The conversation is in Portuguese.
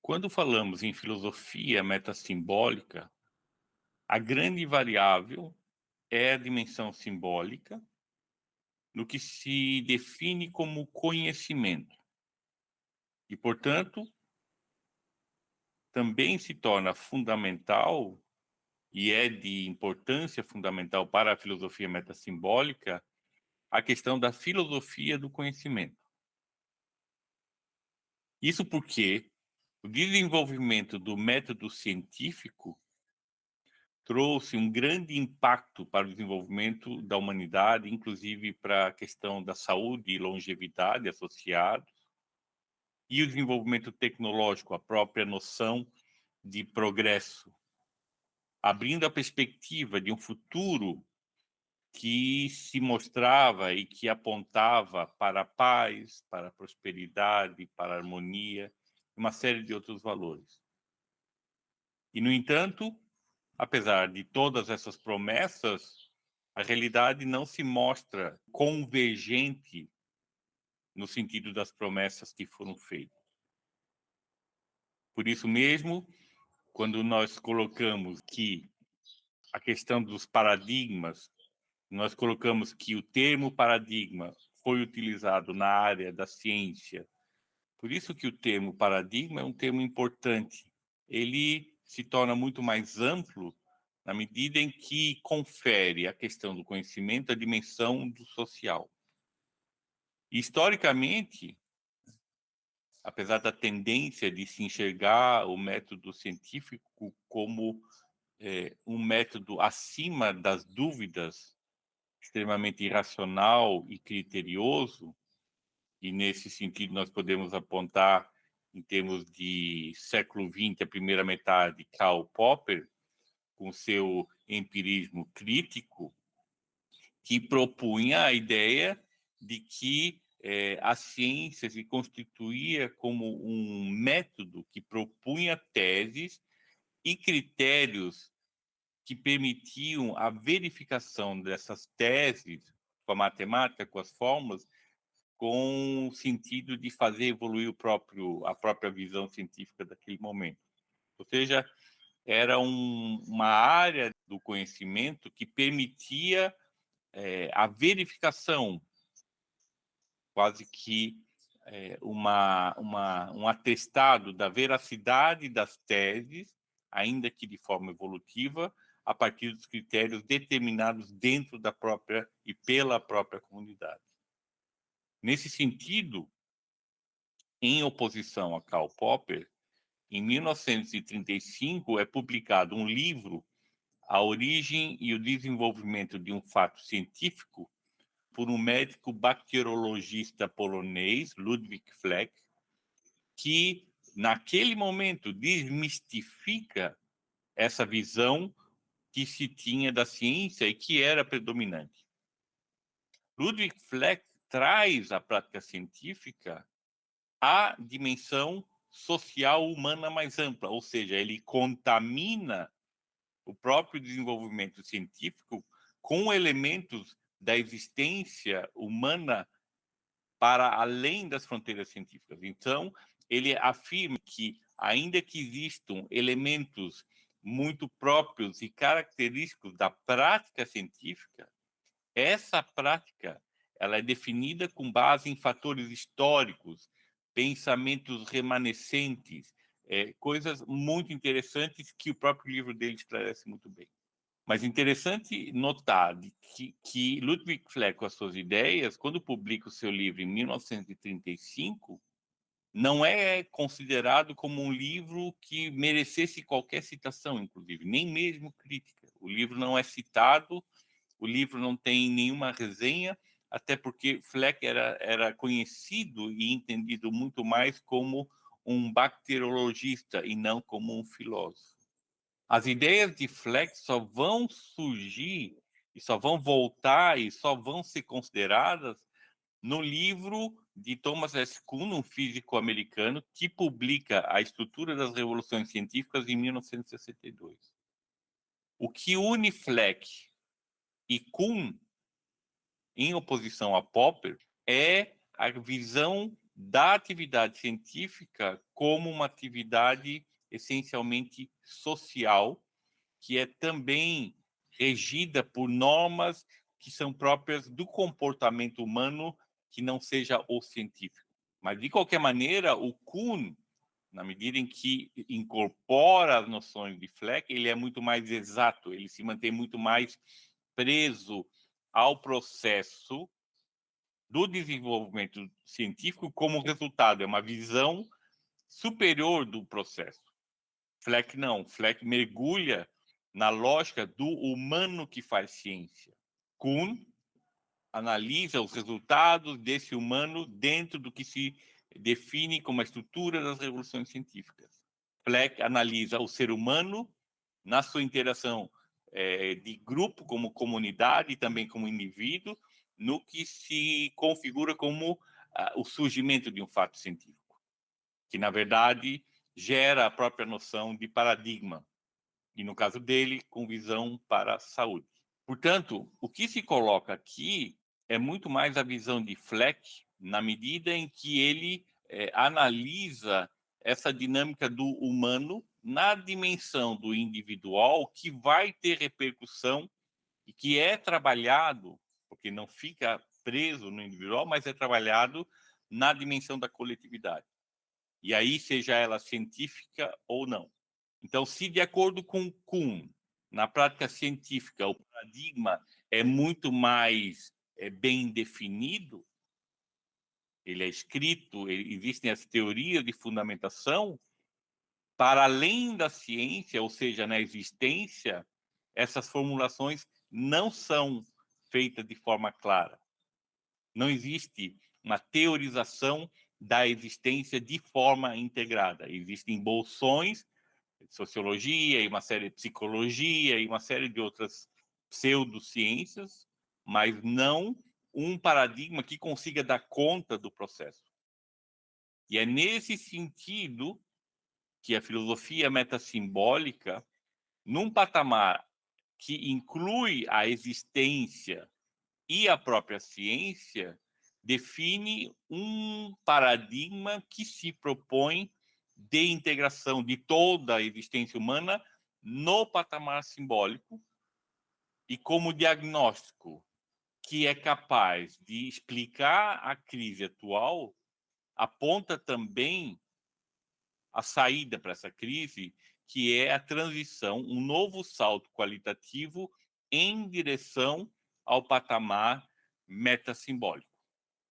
Quando falamos em filosofia metassimbólica, a grande variável é a dimensão simbólica, no que se define como conhecimento. E, portanto, também se torna fundamental, e é de importância fundamental para a filosofia metassimbólica, a questão da filosofia do conhecimento. Isso porque o desenvolvimento do método científico trouxe um grande impacto para o desenvolvimento da humanidade, inclusive para a questão da saúde e longevidade associados, e o desenvolvimento tecnológico, a própria noção de progresso, abrindo a perspectiva de um futuro que se mostrava e que apontava para a paz, para a prosperidade, para a harmonia, uma série de outros valores. E, no entanto, apesar de todas essas promessas, a realidade não se mostra convergente no sentido das promessas que foram feitas. Por isso mesmo, quando nós colocamos que a questão dos paradigmas, nós colocamos que o termo paradigma foi utilizado na área da ciência. Por isso que o termo paradigma é um termo importante. Ele se torna muito mais amplo na medida em que confere à questão do conhecimento a dimensão do social. Historicamente, apesar da tendência de se enxergar o método científico como um método acima das dúvidas, extremamente irracional e criterioso, e nesse sentido nós podemos apontar, em termos de século XX, a primeira metade, Karl Popper, com seu empirismo crítico, que propunha a ideia de que a ciência se constituía como um método que propunha teses e critérios que permitiam a verificação dessas teses com a matemática, com as fórmulas, com o sentido de fazer evoluir a própria visão científica daquele momento. Ou seja, era uma área do conhecimento que permitia a verificação, quase que um atestado da veracidade das teses, ainda que de forma evolutiva, a partir dos critérios determinados dentro da própria e pela própria comunidade. Nesse sentido, em oposição a Karl Popper, em 1935 é publicado um livro, A Origem e o Desenvolvimento de um Fato Científico, por um médico bacteriologista polonês, Ludwig Fleck, que, naquele momento, desmistifica essa visão que se tinha da ciência e que era predominante. Ludwig Fleck traz à prática científica a dimensão social humana mais ampla, ou seja, ele contamina o próprio desenvolvimento científico com elementos da existência humana para além das fronteiras científicas. Então, ele afirma que, ainda que existam elementos muito próprios e característicos da prática científica, essa prática ela é definida com base em fatores históricos, pensamentos remanescentes, coisas muito interessantes que o próprio livro dele esclarece muito bem. Mas interessante notar que Ludwig Fleck, com as suas ideias, quando publica o seu livro em 1935, não é considerado como um livro que merecesse qualquer citação, inclusive, nem mesmo crítica. O livro não é citado, o livro não tem nenhuma resenha, até porque Fleck era conhecido e entendido muito mais como um bacteriologista e não como um filósofo. As ideias de Fleck só vão surgir e só vão voltar e só vão ser consideradas no livro de Thomas S. Kuhn, um físico americano, que publica A Estrutura das Revoluções Científicas em 1962. O que une Fleck e Kuhn, em oposição a Popper, é a visão da atividade científica como uma atividade essencialmente social, que é também regida por normas que são próprias do comportamento humano, que não seja o científico. Mas, de qualquer maneira, o Kuhn, na medida em que incorpora as noções de Fleck, ele é muito mais exato, ele se mantém muito mais preso ao processo do desenvolvimento científico como resultado, é uma visão superior do processo. Fleck não, Fleck mergulha na lógica do humano que faz ciência. Kuhn analisa os resultados desse humano dentro do que se define como a estrutura das revoluções científicas. Fleck analisa o ser humano na sua interação de grupo como comunidade e também como indivíduo, no que se configura como o surgimento de um fato científico, que, na verdade, gera a própria noção de paradigma, e, no caso dele, com visão para a saúde. Portanto, o que se coloca aqui é muito mais a visão de Fleck, na medida em que ele analisa essa dinâmica do humano na dimensão do individual, que vai ter repercussão e que é trabalhado, porque não fica preso no individual, mas é trabalhado na dimensão da coletividade. E aí, seja ela científica ou não. Então, se de acordo com Kuhn, na prática científica, o paradigma é muito mais bem definido, ele é escrito, existem as teorias de fundamentação, para além da ciência, ou seja, na existência, essas formulações não são feitas de forma clara. Não existe uma teorização da existência de forma integrada. Existem bolsões, sociologia e uma série de psicologia e uma série de outras pseudociências, mas não um paradigma que consiga dar conta do processo. E é nesse sentido que a filosofia metassimbólica, num patamar que inclui a existência e a própria ciência, define um paradigma que se propõe de integração de toda a existência humana no patamar simbólico e como diagnóstico que é capaz de explicar a crise atual, aponta também a saída para essa crise, que é a transição, um novo salto qualitativo em direção ao patamar metassimbólico.